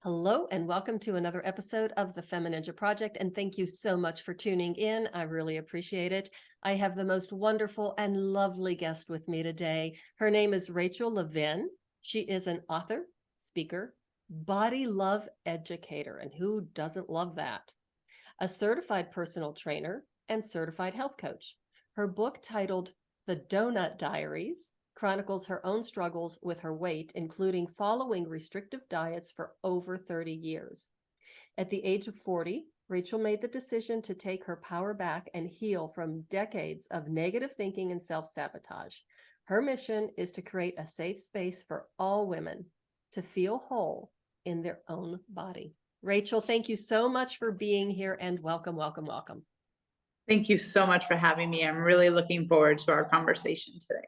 Hello, and welcome to another episode of the FemiNinja Project. And thank you so much for tuning in. I really appreciate it. I have the most wonderful and lovely guest with me today. Her name is Rachel Lavin. She is an author, speaker, body love educator, and who doesn't love that? A certified personal trainer and certified health coach. Her book, titled The Doughnut Diaries, chronicles her own struggles with her weight, including following restrictive diets for over 30 years. At the age of 40, Rachel made the decision to take her power back and heal from decades of negative thinking and self-sabotage. Her mission is to create a safe space for all women to feel whole in their own body. Rachel, thank you so much for being here, and welcome, welcome, welcome. Thank you so much for having me. I'm really looking forward to our conversation today.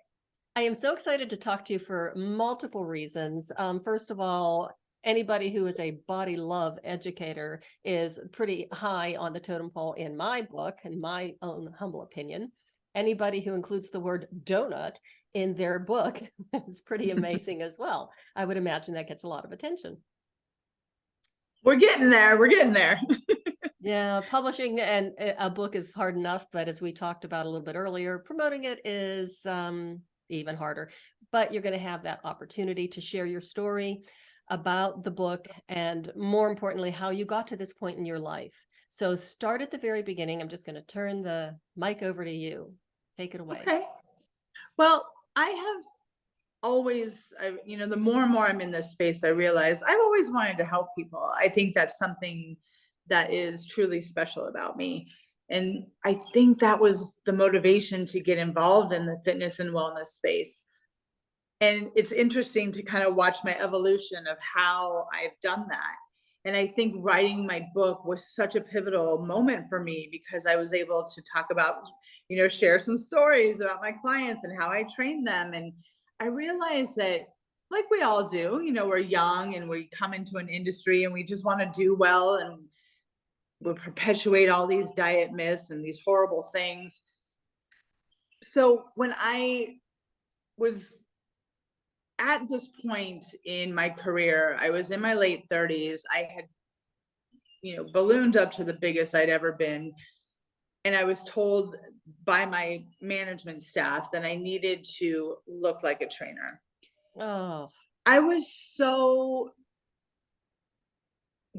I am so excited to talk to you for multiple reasons. First of all, anybody who is a body love educator is pretty high on the totem pole in my book, in my own humble opinion. Anybody who includes the word donut in their book is pretty amazing as well. I would imagine that gets a lot of attention. We're getting there. We're getting there. Yeah, publishing and a book is hard enough, but as we talked about a little bit earlier, promoting it is even harder. But you're going to have that opportunity to share your story about the book and, more importantly, how you got to this point in your life. So start at the very beginning. I'm just going to turn the mic over to you. Take it away. Okay. Well, I have always, the more and more I'm in this space, I realize I've always wanted to help people. I think that's something that is truly special about me. And I think that was the motivation to get involved in the fitness and wellness space. And it's interesting to kind of watch my evolution of how I've done that. And I think writing my book was such a pivotal moment for me because I was able to talk about, share some stories about my clients and how I train them. And I realized that, like we all do, we're young and we come into an industry and we just want to do well and we perpetuate all these diet myths and these horrible things. So when I was at this point in my career, I was in my late 30s. I had, ballooned up to the biggest I'd ever been. And I was told by my management staff that I needed to look like a trainer. Oh, I was so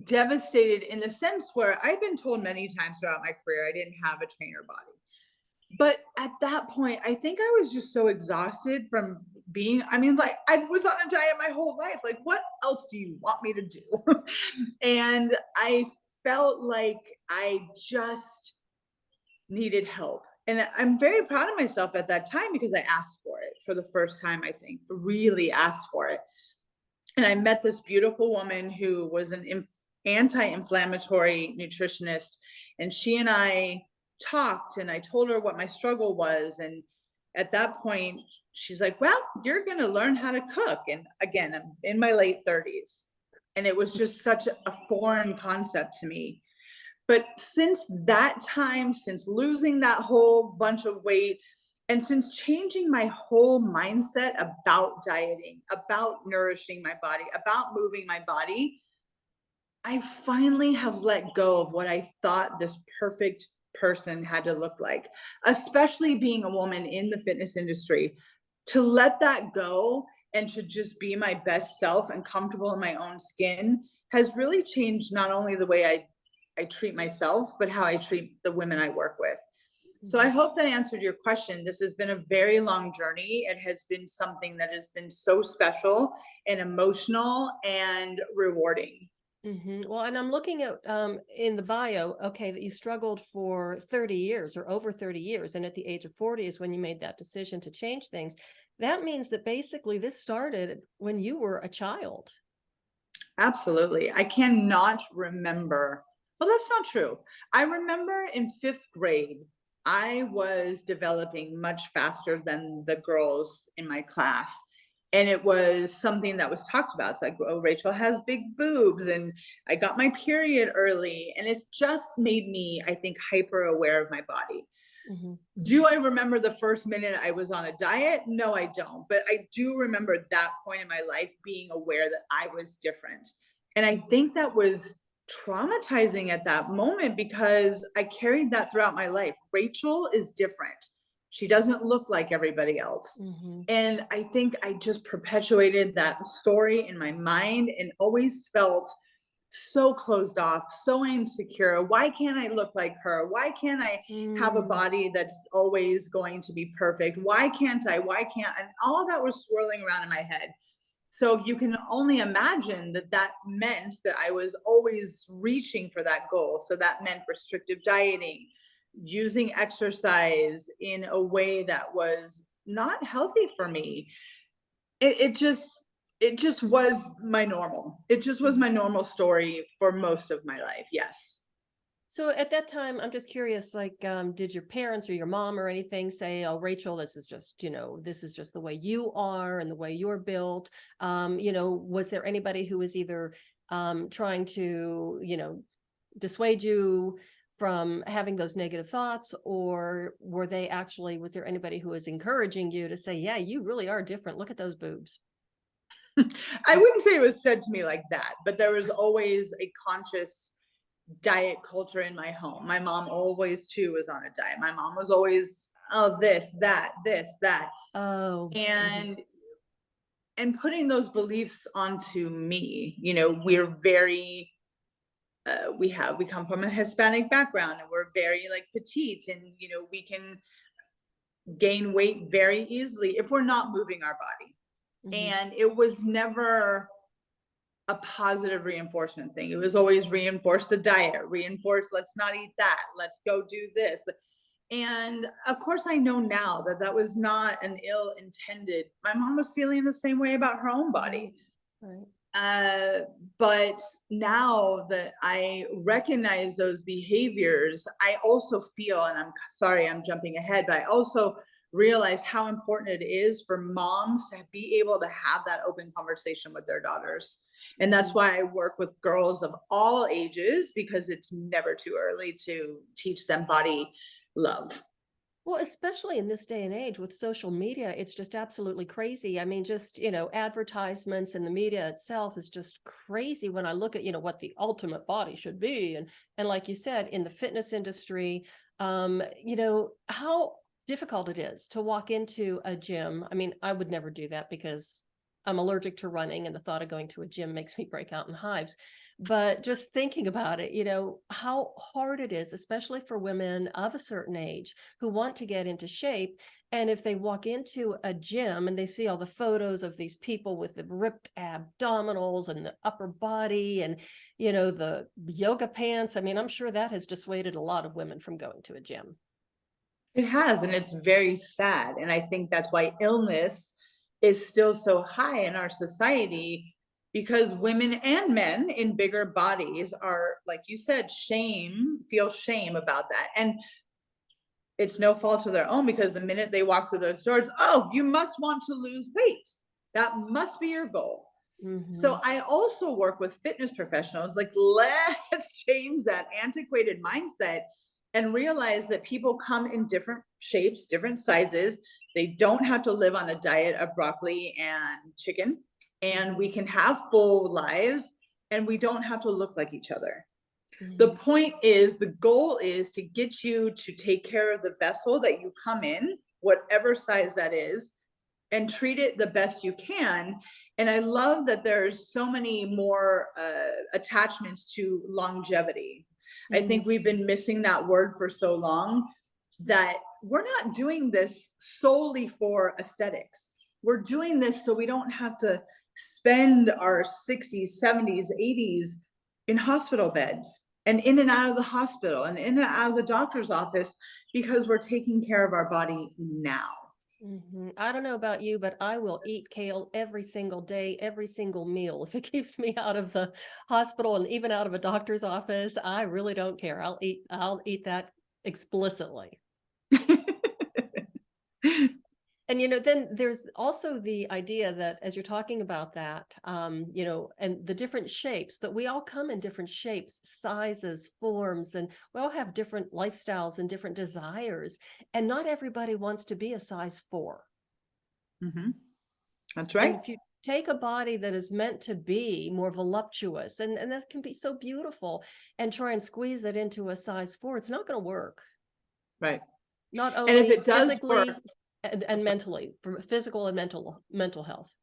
devastated in the sense where I've been told many times throughout my career I didn't have a trainer body. But at that point, I think I was just so exhausted from like I was on a diet my whole life. Like, what else do you want me to do? And I felt like I just needed help. And I'm very proud of myself at that time because I asked for it for the first time, I think, really asked for it. And I met this beautiful woman who was an anti-inflammatory nutritionist. And she and I talked and I told her what my struggle was. And at that point, she's like, well, you're going to learn how to cook. And again, I'm in my late 30s. And it was just such a foreign concept to me. But since that time, since losing that whole bunch of weight, and since changing my whole mindset about dieting, about nourishing my body, about moving my body, I finally have let go of what I thought this perfect person had to look like, especially being a woman in the fitness industry. To let that go and to just be my best self and comfortable in my own skin has really changed not only the way I treat myself, but how I treat the women I work with. So I hope that answered your question. This has been a very long journey. It has been something that has been so special and emotional and rewarding. Well, and I'm looking at in the bio, okay, that you struggled for 30 years or over 30 years. And at the age of 40 is when you made that decision to change things. That means that basically this started when you were a child. Absolutely. I cannot remember. Well, that's not true. I remember in fifth grade, I was developing much faster than the girls in my class. And it was something that was talked about. It's like, oh, Rachel has big boobs, and I got my period early. And it just made me, I think, hyper aware of my body. Mhm. Do I remember the first minute I was on a diet? No, I don't. But I do remember that point in my life being aware that I was different. And I think that was traumatizing at that moment because I carried that throughout my life. Rachel is different. She doesn't look like everybody else. Hmm. And I think I just perpetuated that story in my mind and always felt so closed off, so insecure. Why can't I look like her? Why can't I have a Mm. body that's always going to be perfect? Why can't I? Why can't? And all of that was swirling around in my head. So you can only imagine that that meant that I was always reaching for that goal. So that meant restrictive dieting, using exercise in a way that was not healthy for me. It just was my normal. It just was my normal story for most of my life. Yes. So at that time, I'm just curious, like, did your parents or your mom or anything say, "Oh, Rachel, this is just, this is just the way you are and the way you're built." Was there anybody who was either trying to, dissuade you from having those negative thoughts, or was there anybody who was encouraging you to say, "Yeah, you really are different. Look at those boobs." I wouldn't say it was said to me like that, but there was always a conscious diet culture in my home. My mom always too was on a diet. My mom was always, oh, this, that. Oh. Mhm. And putting those beliefs onto me, we're very we come from a Hispanic background and we're very like petite, and we can gain weight very easily if we're not moving our body. Mhm. And it was never a positive reinforcement thing. It was always reinforce the diet, reinforce let's not eat that, let's go do this. And of course, I know now that that was not an ill intended. My mom was feeling the same way about her own body. Right. Right. Uh, but now that I recognize those behaviors, I also feel, and I'm sorry, I'm jumping ahead, but I also realize how important it is for moms to be able to have that open conversation with their daughters. And that's Mhm. why I work with girls of all ages, because it's never too early to teach them body love. Well, especially in this day and age with social media, it's just absolutely crazy. I mean, just, advertisements and the media itself is just crazy when I look at, what the ultimate body should be. And like you said, in the fitness industry, how difficult it is to walk into a gym. I mean, I would never do that because I'm allergic to running, and the thought of going to a gym makes me break out in hives. But just thinking about it, how hard it is, especially for women of a certain age who want to get into shape. And if they walk into a gym and they see all the photos of these people with the ripped abdominals and the upper body and, the yoga pants, I mean, I'm sure that has dissuaded a lot of women from going to a gym. It has, and it's very sad. And I think that's why illness is still so high in our society, because women and men in bigger bodies are, like you said, feel shame about that. And it's no fault of their own, because the minute they walk through those doors, oh, you must want to lose weight. That must be your goal. So Hmm. I also work with fitness professionals. Like, let's change that antiquated mindset and realize that people come in different shapes, different sizes. They don't have to live on a diet of broccoli and chicken, and Hmm. we can have full lives, and we don't have to look like each other. The Hmm. point is, the goal is to get you to take care of the vessel that you come in, whatever size that is, and treat it the best you can. And I love that there's so many more attachments to longevity. I think Hmm. we've been missing that word for so long, that we're not doing this solely for aesthetics. We're doing this so we don't have to spend our 60s, 70s, 80s in hospital beds and in and out of the hospital and in and out of the doctor's office, because we're taking care of our body now. Hmm. I don't know about you, but I will eat kale every single day, every single meal. If it keeps me out of the hospital and even out of a doctor's office, I really don't care. I'll eat that explicitly. And then there's also the idea that as you're talking about that, and the different shapes, that we all come in different shapes, sizes, forms, and we all have different lifestyles and different desires. And not everybody wants to be a size 4. Mhm. That's And right. take a body that is meant to be more voluptuous and that can be so beautiful and try and squeeze it into a size 4. It's not going to work. Right. Not And if only it does physically work, and mentally, for physical and mental health.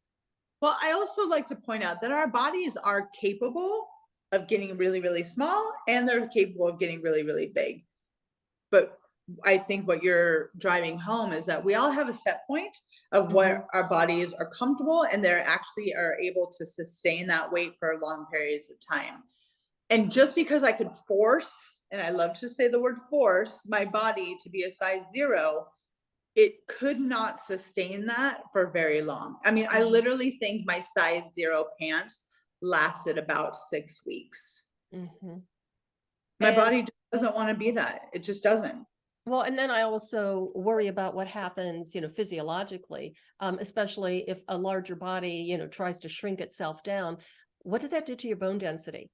well, I also like to point out that our bodies are capable of getting really, really small, and they're capable of getting really, really big. But I think what you're driving home is that we all have a set point of where our bodies are comfortable, and they're actually are able to sustain that weight for long periods of time. And just because I could force, and I love to say the word force, my body to be a size 0, it could not sustain that for very long. I mean, I literally think my size 0 pants lasted about 6 weeks. My And body doesn't want to be that. It just doesn't. well, and then I also worry about what happens, physiologically, especially if a larger body, tries to shrink itself down. What does that do to your bone density?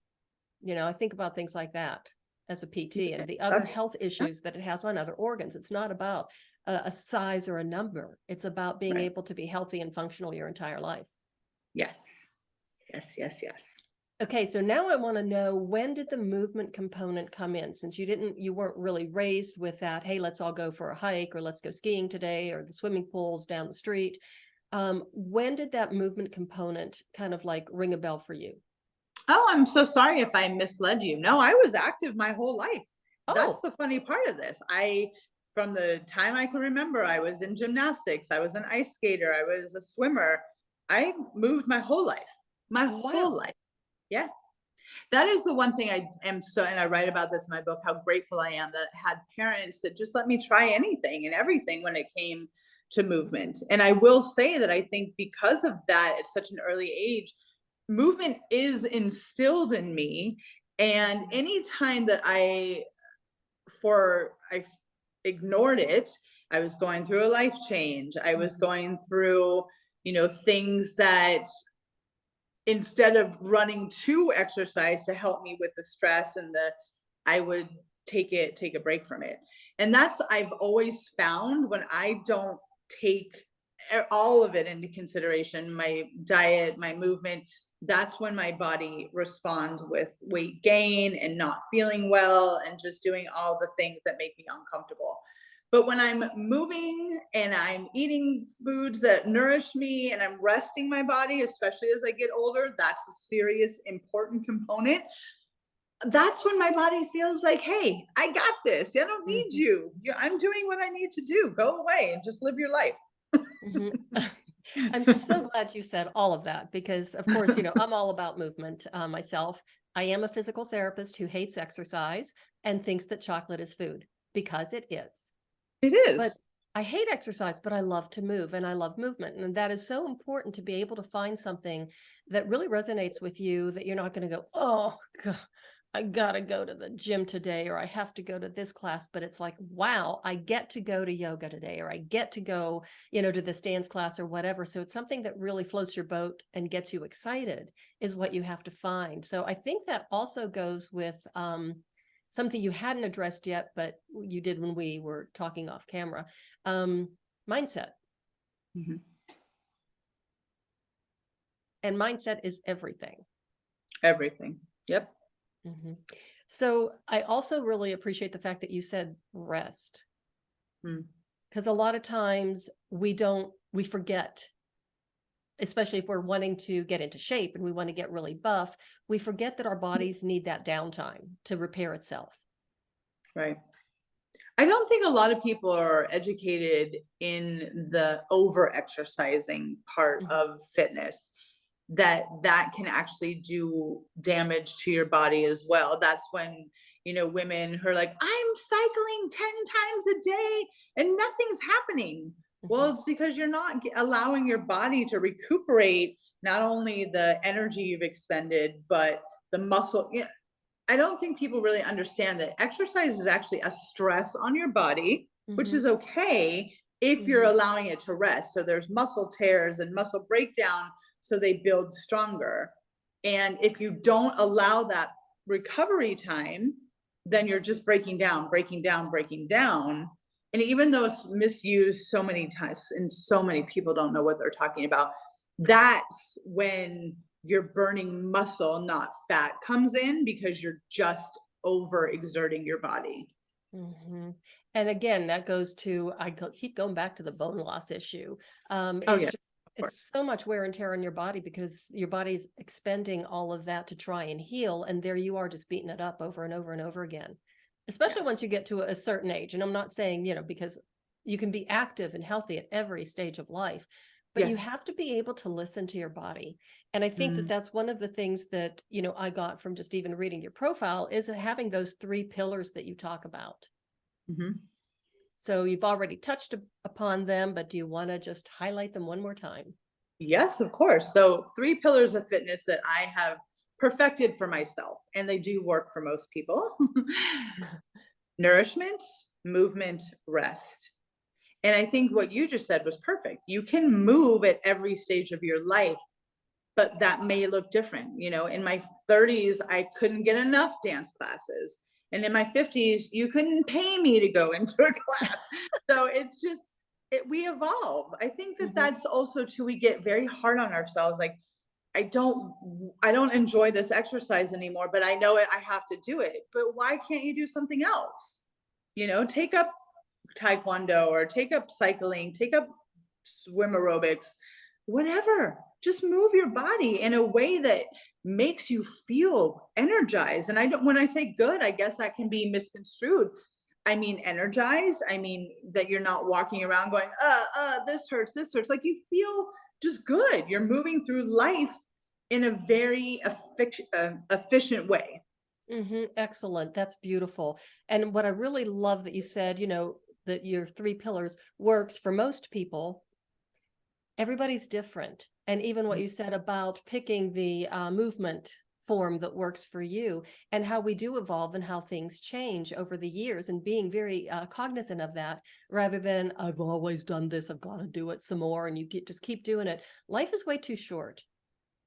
I think about things like that as a PT and the other That's health issues that it has on other organs. It's not about a size or a number. It's about being right. able to be healthy and functional your entire life. Yes. Yes, yes, yes. Okay, so now I want to know, when did the movement component come in? Since you weren't really raised with that, hey, let's all go for a hike, or let's go skiing today, or the swimming pool's down the street. When did that movement component kind of like ring a bell for you? Oh, I'm so sorry if I misled you. No, I was active my whole life. That's Oh, the funny part of this. From the time I can remember, I was in gymnastics, I was an ice skater, I was a swimmer. I moved my whole life, my whole wow. life. Yeah. That is the one thing I am so, and I write about this in my book, how grateful I am that I had parents that just let me try anything and everything when it came to movement. And I will say that I think because of that, at such an early age, movement is instilled in me. And anytime that I ignored it, I was going through a life change. I was going through, things that, instead of running to exercise to help me with the stress and I would take a break from it. And that's, I've always found, when I don't take all of it into consideration, my diet, my movement, that's when my body responds with weight gain and not feeling well and just doing all the things that make me uncomfortable. But when I'm moving and I'm eating foods that nourish me and I'm resting my body, especially as I get older, that's a serious, important component. That's when my body feels like, hey, I got this. I don't need you. I'm doing what I need to do. Go away and just live your life. I'm so glad you said all of that, because of course, I'm all about movement myself. I am a physical therapist who hates exercise and thinks that chocolate is food, because it is. It But is. I hate exercise, but I love to move and I love movement. And that is so important, to be able to find something that really resonates with you, that you're not going to go, oh, God, I got to go to the gym today, or I have to go to this class. But it's like, wow, I get to go to yoga today, or I get to go, to this dance class or whatever. So it's something that really floats your boat and gets you excited, is what you have to find. So I think that also goes with, something you hadn't addressed yet, but you did when we were talking off camera, mindset. Mhm. And mindset is everything. Everything. Yep. So I also really appreciate the fact that you said rest, Mm. because a lot of times we forget, especially if we're wanting to get into shape and we want to get really buff, we forget that our bodies need that downtime to repair itself. Right. I don't think a lot of people are educated in the over exercising part of fitness, that can actually do damage to your body as well. That's when, women who are like, I'm cycling 10 times a day and nothing's happening. Well, it's because you're not allowing your body to recuperate not only the energy you've expended, but the muscle. I don't think people really understand that exercise is actually a stress on your body, which is okay if you're allowing it to rest. So there's muscle tears and muscle breakdown, so they build stronger. And if you don't allow that recovery time, then you're just breaking down, breaking down, breaking down. And even though it's misused so many times and so many people don't know what they're talking about, that's when your burning muscle, not fat, comes in because you're just overexerting your body. Hmm. And again, that goes to, keep going back to the bone loss issue. Oh It's yeah, just, of course. it's so much wear and tear on your body because your body's expending all of that to try and heal. And there you are just beating it up over and over and over again, especially once Yes. you get to a certain age. And I'm not saying, because you can be active and healthy at every stage of life, but you Yes. have to be able to listen to your body. And I think that Mm, that's one of the things that, I got from just even reading your profile is having those 3 pillars that you talk about. mhm. So you've already touched upon them, but do you want to just highlight them one more time? Yes, of course. So, 3 pillars of fitness that I have perfected for myself, and they do work for most people. Nourishment, movement, rest. And I think what you just said was perfect. You can move at every stage of your life, but that may look different. In my 30s, I couldn't get enough dance classes. And in my 50s, you couldn't pay me to go into a class. So it's just, we evolve. I think that Hmm. that's also too, we get very hard on ourselves. Like, I don't enjoy this exercise anymore, but I know it, I have to do it. But why can't you do something else? Take up taekwondo or take up cycling, take up swim aerobics, whatever. Just move your body in a way that makes you feel energized. And I don't, when I say good, I guess that can be misconstrued. I mean, energized. I mean, that you're not walking around going, this hurts, this hurts. Like, you feel just good. You're moving through life in a very efficient way. Excellent. That's beautiful. And what I really love that you said, that your 3 pillars works for most people. Everybody's different. And even what you said about picking the movement form that works for you and how we do evolve and how things change over the years and being very cognizant of that rather than I've always done this, I've got to do it some more. And just keep doing it. Life is way too short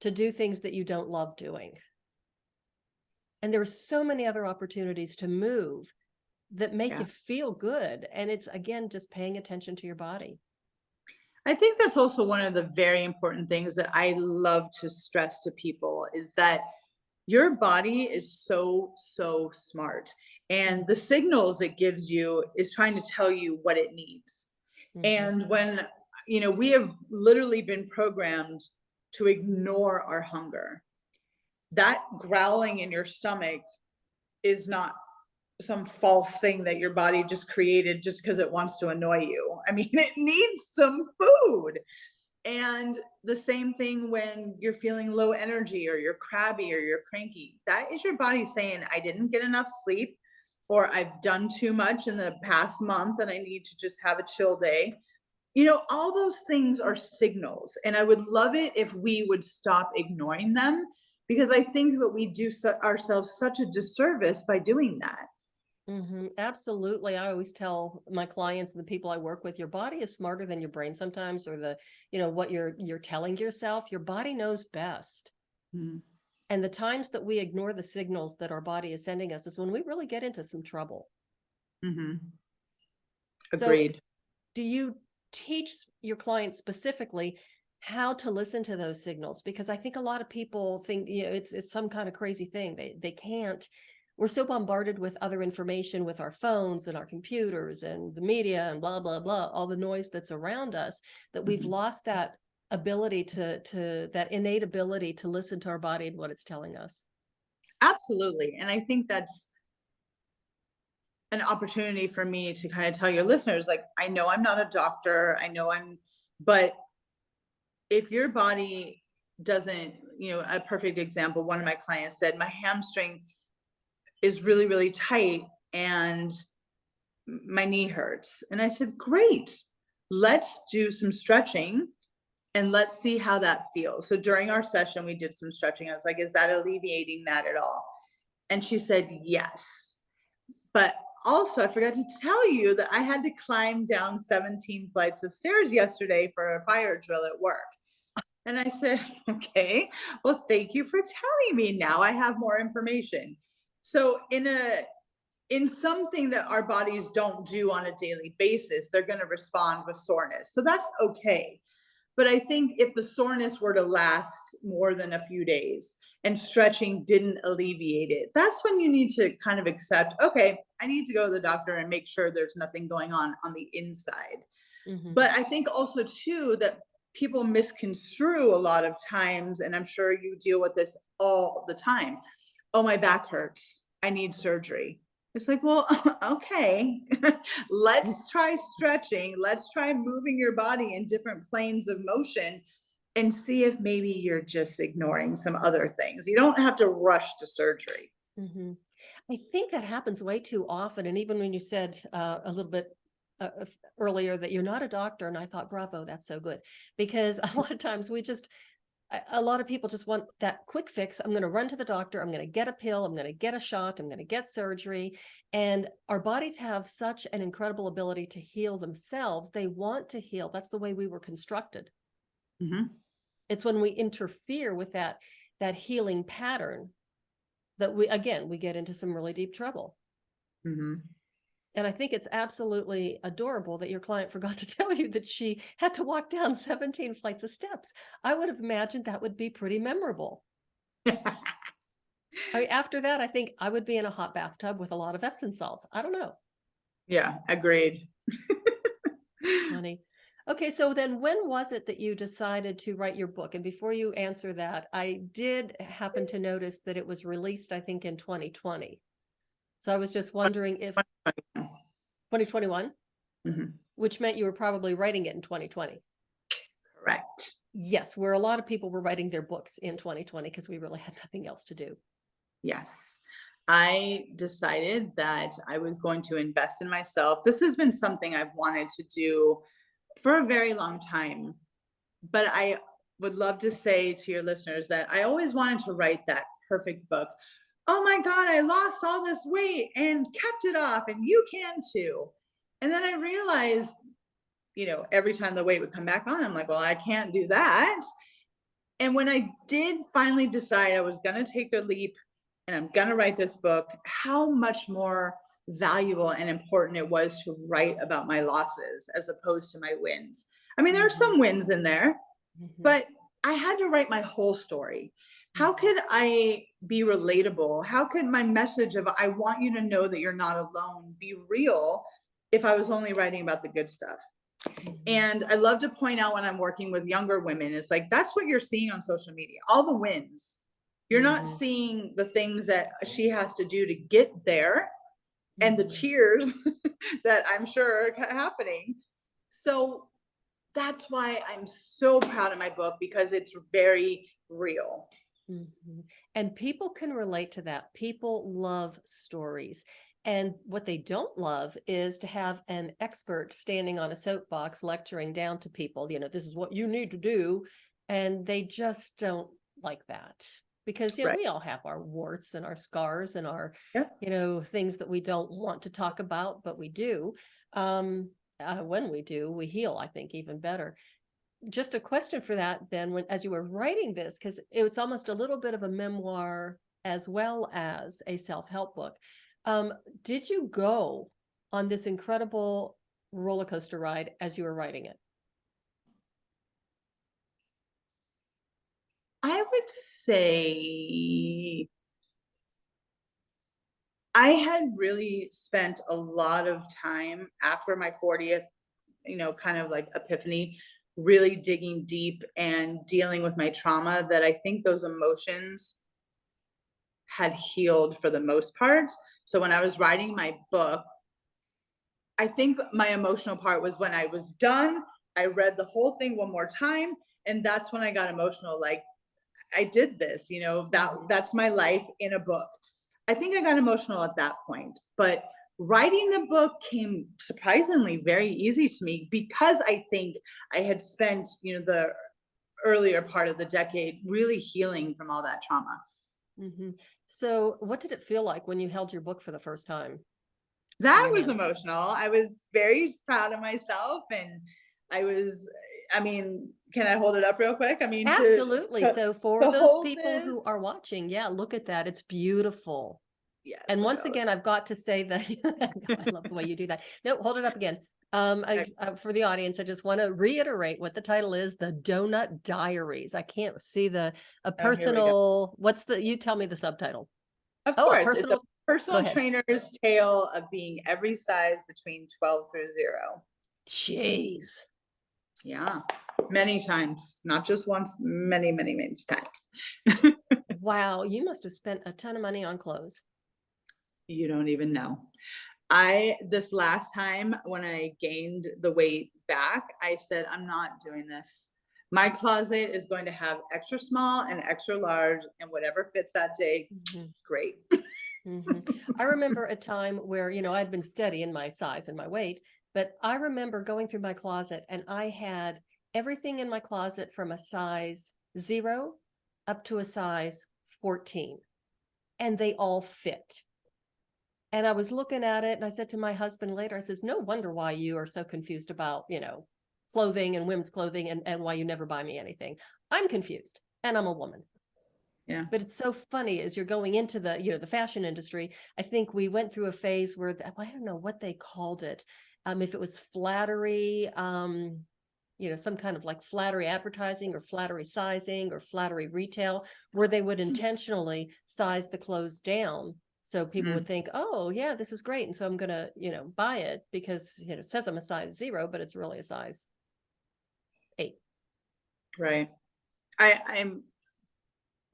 to do things that you don't love doing. And there are so many other opportunities to move that make you Yeah. feel good. And it's, again, just paying attention to your body. I think that's also one of the very important things that I love to stress to people is that your body is so, so smart. And the signals it gives you is trying to tell you what it needs. Mm-hmm. And when, we have literally been programmed to ignore our hunger, that growling in your stomach is not some false thing that your body just created just because it wants to annoy you. I mean, it needs some food. And the same thing when you're feeling low energy or you're crabby or you're cranky. That is your body saying, I didn't get enough sleep, or I've done too much in the past month and I need to just have a chill day. All those things are signals. And I would love it if we would stop ignoring them because I think that we do ourselves such a disservice by doing that. Absolutely. I always tell my clients and the people I work with, your body is smarter than your brain sometimes, or what you're telling yourself. Your body knows best. Mm, And the times that we ignore the signals that our body is sending us is when we really get into some trouble. mhm. So, Agreed. do you teach your clients specifically how to listen to those signals? Because I think a lot of people think, it's some kind of crazy thing. They can't. We're so bombarded with other information with our phones and our computers and the media and blah blah blah, all the noise that's around us, that we've Mhm. lost that ability to that innate ability to listen to our body and what it's telling us. Absolutely. And I think that's an opportunity for me to kind of tell your listeners, like, I know I'm not a doctor, but if your body doesn't, a perfect example, one of my clients said, my hamstring is really, really tight and my knee hurts. And I said, great, let's do some stretching and let's see how that feels. So during our session, we did some stretching. I was like, is that alleviating that at all? And she said, yes. But also, I forgot to tell you that I had to climb down 17 flights of stairs yesterday for a fire drill at work. And I said, okay, well, thank you for telling me. Now I have more information. So in something that our bodies don't do on a daily basis, they're going to respond with soreness. So that's okay. But I think if the soreness were to last more than a few days and stretching didn't alleviate it, that's when you need to kind of accept, okay, I need to go to the doctor and make sure there's nothing going on the inside. Mm-hmm. But I think also too that people misconstrue a lot of times, and I'm sure you deal with this all the time. Oh, my back hurts. I need surgery. It's like, well, okay, let's try stretching. Let's try moving your body in different planes of motion and see if maybe you're just ignoring some other things. You don't have to rush to surgery. Mm-hmm. I think that happens way too often. And even when you said a little bit earlier that you're not a doctor, and I thought, bravo, that's so good. Because a lot of times a lot of people just want that quick fix. I'm going to run to the doctor. I'm going to get a pill. I'm going to get a shot. I'm going to get surgery. And our bodies have such an incredible ability to heal themselves. They want to heal. That's the way we were constructed. Mhm. It's when we interfere with that healing pattern that we get into some really deep trouble. Mhm. And I think it's absolutely adorable that your client forgot to tell you that she had to walk down 17 flights of steps. I would have imagined that would be pretty memorable. I mean, after that, I think I would be in a hot bathtub with a lot of Epsom salts. I don't know. Yeah, agreed. Funny. Okay, so then when was it that you decided to write your book? And before you answer that, I did happen to notice that it was released, I think, in 2020. So I was just wondering if 2021, Mhm. which meant you were probably writing it in 2020. Correct. Yes, where a lot of people were writing their books in 2020 because we really had nothing else to do. Yes. I decided that I was going to invest in myself. This has been something I've wanted to do for a very long time. But I would love to say to your listeners that I always wanted to write that perfect book. Oh my God, I lost all this weight and kept it off, and you can too. And then I realized, every time the weight would come back on, I'm like, well, I can't do that. And when I did finally decide I was going to take a leap and I'm going to write this book, how much more valuable and important it was to write about my losses as opposed to my wins. I mean, there are Mhm, some wins in there, mhm, but I had to write my whole story. How mhm, could I be relatable? How could my message of I want you to know that you're not alone be real if I was only writing about the good stuff? mhm, And I love to point out when I'm working with younger women, it's like that's what you're seeing on social media, all the wins. You're not mhm, seeing the things that she has to do to get there and the mhm, tears that I'm sure are happening. So that's why I'm so proud of my book because it's very real. mhm. And people can relate to that. People love stories. And what they don't love is to have an expert standing on a soapbox lecturing down to people, this is what you need to do. And they just don't like that because, Right. we all have our warts and our scars and our, Yeah. things that we don't want to talk about, but we do. When we do, we heal, I think, even better. Just a question for that then, as you were writing this, because it's almost a little bit of a memoir as well as a self-help book. um, did you go on this incredible roller coaster ride as you were writing it? I would say I had really spent a lot of time after my 40th, kind of like epiphany, really digging deep and dealing with my trauma that I think those emotions had healed for the most part. So when I was writing my book, I think my emotional part was when I was done, I read the whole thing one more time, and that's when I got emotional. Like, I did this, Mhm. that's my life in a book. I think I got emotional at that point, but writing the book came surprisingly very easy to me because I think I had spent, the earlier part of the decade really healing from all that trauma. Mhm. So what did it feel like when you held your book for the first time in That your was hands? emotional. I was very proud of myself and I was I mean, can I hold it up real quick? I mean Absolutely. to, So for to those hold people this. who are watching, yeah, look at that. It's beautiful. Yes, And look once at again, I've got to say that I love the way you do that. No, hold it up again. For the audience, I just want to reiterate what the title is: the Doughnut Diaries. I can't see a Oh, here we go. personal. You tell me the subtitle. Of Oh, a course, it's a personal. Go personal ahead. trainer's tale of being every size between 12 through 0. Jeez. Yeah, many times, not just once, many, many, many times. Wow, you must have spent a ton of money on clothes. You don't even know. This last time when I gained the weight back, I said, I'm not doing this. My closet is going to have extra small and extra large, and whatever fits that day, great. I remember a time where, I'd been steady in my size and my weight, but I remember going through my closet and I had everything in my closet from a size 0 up to a size 14, and they all fit. And I was looking at it and I said to my husband later, I says, no wonder why you are so confused about, clothing and women's clothing, and why you never buy me anything. I'm confused, and I'm a woman. Yeah. But it's so funny as you're going into the fashion industry. I think we went through a phase where I don't know what they called it. If it was flattery, some kind of like flattery advertising or flattery sizing or flattery retail, where they would intentionally size the clothes down. So people would think, oh yeah, this is great. And so I'm going to, buy it because it says I'm a size 0, but it's really a size 8. Right. I'm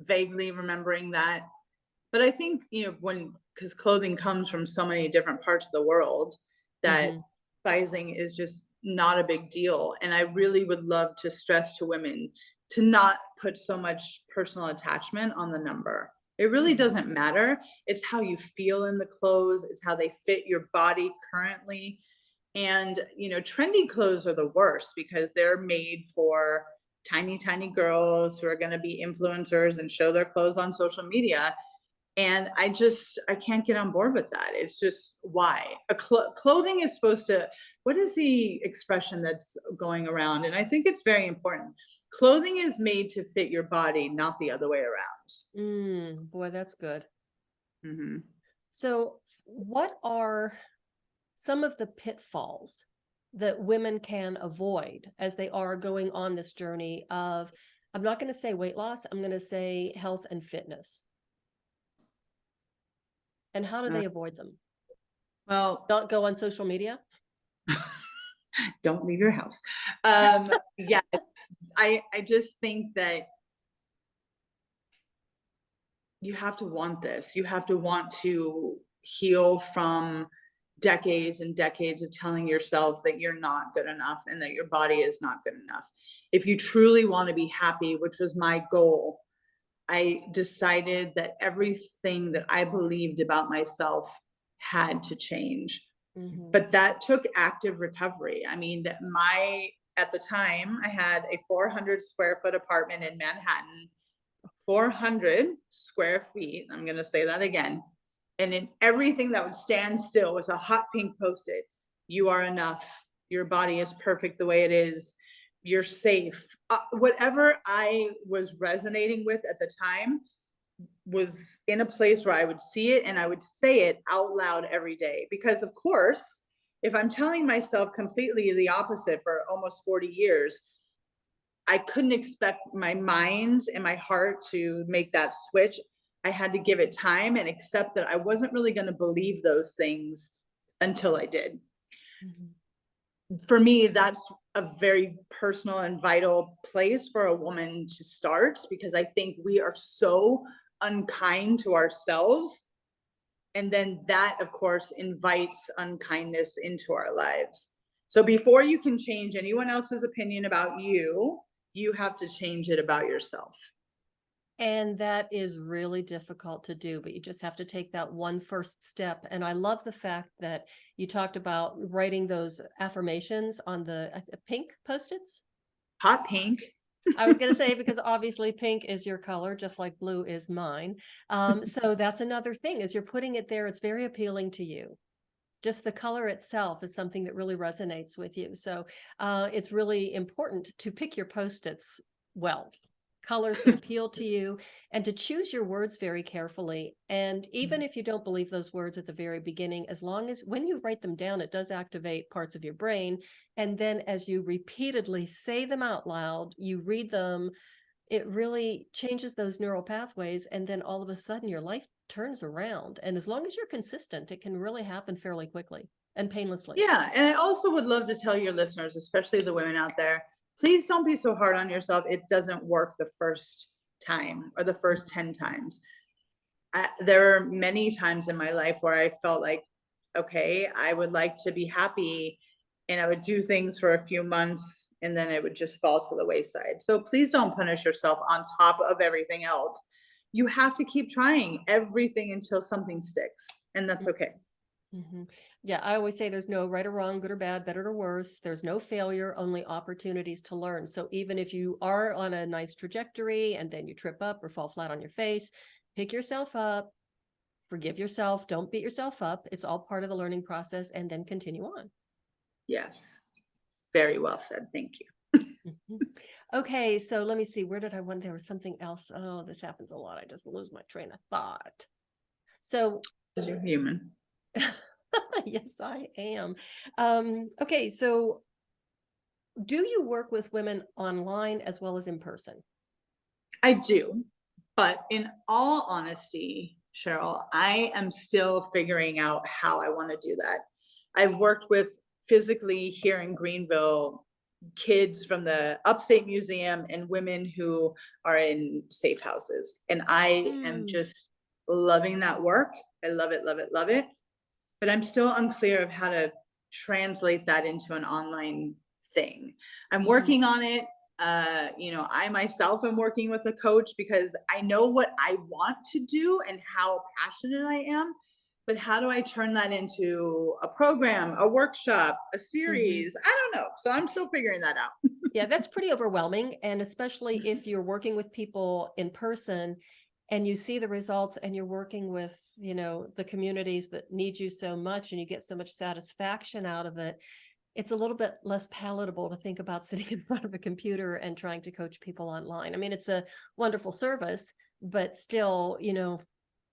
vaguely remembering that. But I think, because clothing comes from so many different parts of the world, that sizing is just not a big deal. And I really would love to stress to women to not put so much personal attachment on the number. It really doesn't matter. It's how you feel in the clothes. It's how they fit your body currently. And, trendy clothes are the worst because they're made for tiny, tiny girls who are going to be influencers and show their clothes on social media. And I can't get on board with that. It's just why clothing is supposed to, what is the expression that's going around? And I think it's very important. Clothing is made to fit your body, not the other way around. Boy, that's good. Mm-hmm. So what are some of the pitfalls that women can avoid as they are going on this journey of, I'm not going to say weight loss, I'm going to say health and fitness? And how do they avoid them? Well, Not go on social media? don't leave your house. Yeah, I just think that you have to want this. You have to want to heal from decades and decades of telling yourself that you're not good enough and that your body is not good enough. If you truly want to be happy, which was my goal, I decided that everything that I believed about myself had to change. But that took active recovery. I mean, at the time, I had a 400 square foot apartment in Manhattan, 400 square feet. I'm going to say that again. And in everything that would stand still was a hot pink post-it. You are enough. Your body is perfect the way it is. You're safe. Whatever I was resonating with at the time was in a place where I would see it and I would say it out loud every day. Because of course, if I'm telling myself completely the opposite for almost 40 years, I couldn't expect my mind and my heart to make that switch. I had to give it time and accept that I wasn't really going to believe those things until I did. For me, that's a very personal and vital place for a woman to start, because I think we are so unkind to ourselves. And then that, of course, invites unkindness into our lives. So before you can change anyone else's opinion about you, you have to change it about yourself. And that is really difficult to do, but you just have to take that one first step. And I love the fact that you talked about writing those affirmations on the pink Post-its. Hot pink. I was going to say, because obviously pink is your color, just like blue is mine. So that's another thing, is you're putting it there. It's very appealing to you. Just the color itself is something that really resonates with you. So it's really important to pick your Post-its well. colors that appeal to you, and to choose your words very carefully. And even Mm. if you don't believe those words at the very beginning, as long as when you write them down, it does activate parts of your brain. And then as you repeatedly say them out loud, you read them, it really changes those neural pathways. And then all of a sudden your life turns around. And as long as you're consistent, it can really happen fairly quickly and painlessly. Yeah, and I also would love to tell your listeners, especially the women out there, please don't be so hard on yourself. It doesn't work the first time or the first 10 times. There are many times in my life where I felt like, okay, I would like to be happy, and I would do things for a few months and then it would just fall to the wayside. So please don't punish yourself on top of everything else. You have to keep trying everything until something sticks, and that's okay. Mhm. Yeah, I always say there's no right or wrong, good or bad, better or worse. There's no failure, only opportunities to learn. So even if you are on a nice trajectory and then you trip up or fall flat on your face, pick yourself up, forgive yourself, don't beat yourself up. It's all part of the learning process, and then continue on. Yes. Very well said. Thank you. Mhm. Okay, so let me see. Where did I want? There was something else. Oh, this happens a lot. I just lose my train of thought. So, 'Cause you're human. yes, I am. Okay, so do you work with women online as well as in person? I do. But in all honesty, Cheryl, I am still figuring out how I want to do that. I've worked with physically here in Greenville kids from the Upstate Museum and women who are in safe houses. And I am Mm, just loving that work. I love it, love it, love it. But I'm still unclear of how to translate that into an online thing. I'm mhm. working on it. I myself am working with a coach because I know what I want to do and how passionate I am. But how do I turn that into a program, a workshop, a Mhm. series? I don't know. So I'm still figuring that out. Yeah, that's pretty overwhelming. And especially if you're working with people in person and you see the results and you're working with, the communities that need you so much and you get so much satisfaction out of it, it's a little bit less palatable to think about sitting in front of a computer and trying to coach people online. I mean, it's a wonderful service, but still,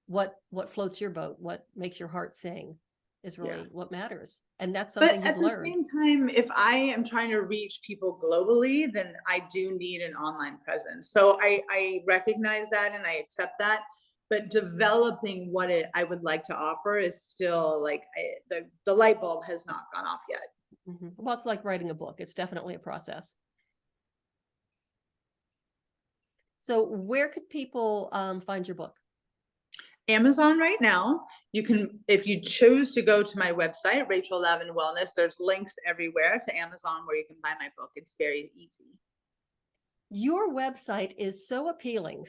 what floats your boat, what makes your heart sing is Yeah. really what matters. And that's But something you've at the learned. same time, if I am trying to reach people globally, then I do need an online presence. So I recognize that and I accept that. But developing what I would like to offer is still like the light bulb has not gone off yet. Well, it's like writing a book. It's definitely a process. So where could people find your book? Amazon right now. You can, if you choose to go to my website, Rachel Lavin Wellness, there's links everywhere to Amazon where you can buy my book. It's very easy. Your website is so appealing.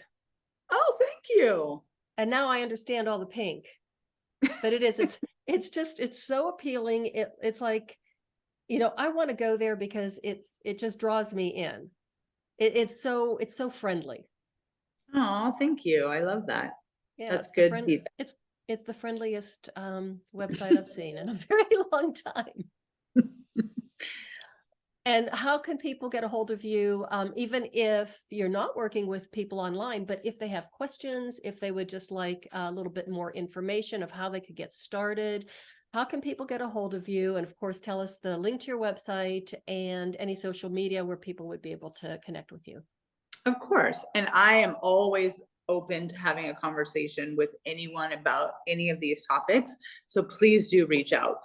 Oh, thank you. And now I understand all the pink. But it's so appealing. It's like, I want to go there because it just draws me in. It's so friendly. Oh, thank you. I love that. Yeah, That's good feedback. it's the friendliest website I've seen in a very long time. And how can people get a hold of you, even if you're not working with people online, but if they have questions, if they would just like a little bit more information of how they could get started, how can people get a hold of you? And of course, tell us the link to your website and any social media where people would be able to connect with you. Of course. And I am always open to having a conversation with anyone about any of these topics. So please do reach out.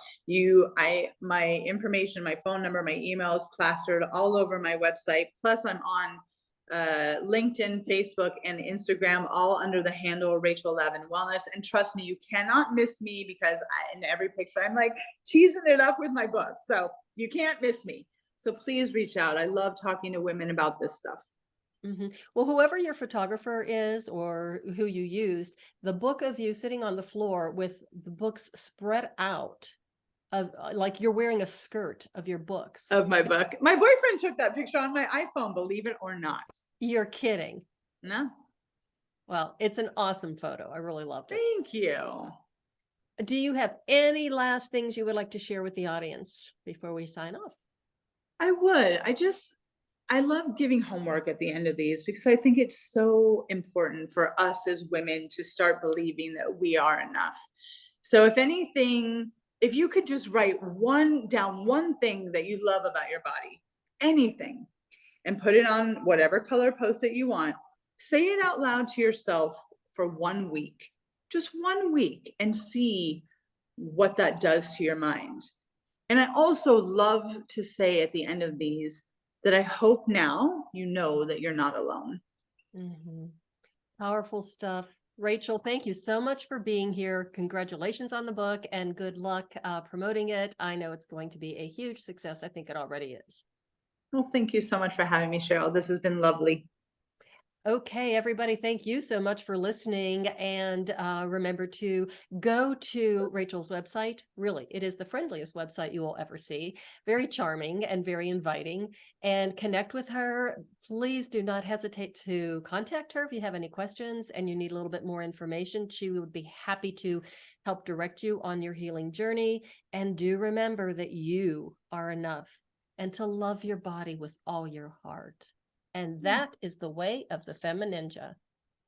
My information, my phone number, my email is plastered all over my website. Plus I'm on LinkedIn, Facebook, and Instagram, all under the handle Rachel Lavin Wellness. And trust me, you cannot miss me because in every picture, I'm like cheesing it up with my book. So you can't miss me. So please reach out. I love talking to women about this stuff. Well, whoever your photographer is or who you used, the book of you sitting on the floor with the books spread out of like you're wearing a skirt of your books. Of my book. My boyfriend took that picture on my iPhone, believe it or not. You're kidding. No, Well, it's an awesome photo. I really loved it. thank you. Do you have any last things you would like to share with the audience before we sign off? I would. I love giving homework at the end of these because I think it's so important for us as women to start believing that we are enough. So if anything, if you could just write one thing that you love about your body, anything, and put it on whatever color post-it you want, say it out loud to yourself for 1 week, just 1 week, and see what that does to your mind. And I also love to say at the end of these that I hope now you know that you're not alone. Mhm. Powerful stuff. Rachel, thank you so much for being here. Congratulations on the book and good luck promoting it. I know it's going to be a huge success. I think it already is. Well, thank you so much for having me, Cheryl. This has been lovely. Okay, everybody, thank you so much for listening. And remember to go to Rachel's website. Really, it is the friendliest website you will ever see. Very charming and very inviting. And connect with her. Please do not hesitate to contact her if you have any questions and you need a little bit more information. She would be happy to help direct you on your healing journey. And do remember that you are enough and to love your body with all your heart. And that is the way of the FemiNinja.